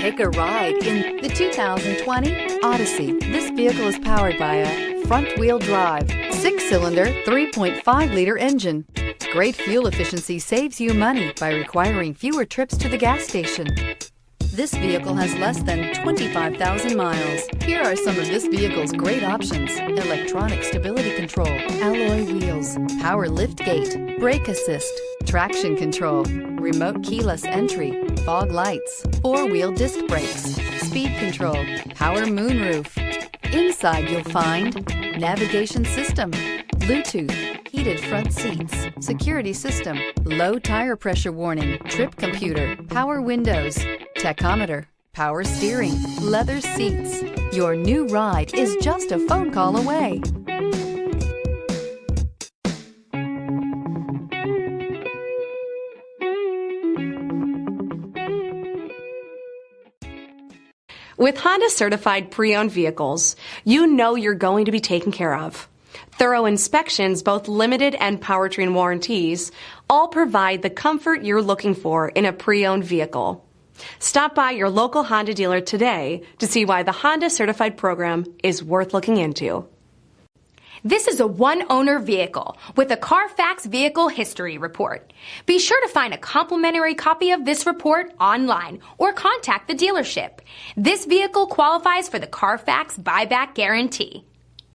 Take a ride in the 2020 Odyssey. This vehicle is powered by a front-wheel drive, 6-cylinder, 3.5-liter engine. Great fuel efficiency saves you money by requiring fewer trips to the gas station. This vehicle has less than 25,000 miles. Here are some of this vehicle's great options: electronic stability control, alloy wheels, power liftgate, brake assist, traction control, remote keyless entry, fog lights, 4-wheel disc brakes, speed control, power moonroof. Inside you'll find navigation system, Bluetooth, heated front seats, security system, low tire pressure warning, trip computer, power windows, tachometer, power steering, leather seats. Your new ride is just a phone call away. With Honda certified pre-owned vehicles, you know you're going to be taken care of. Thorough inspections, both limited and powertrain warranties, all provide the comfort you're looking for in a pre-owned vehicle. Stop by your local Honda dealer today to see why the Honda Certified program is worth looking into. This is a one-owner vehicle with a CARFAX Vehicle History Report. Be sure to find a complimentary copy of this report online or contact the dealership. This vehicle qualifies for the CARFAX Buyback Guarantee.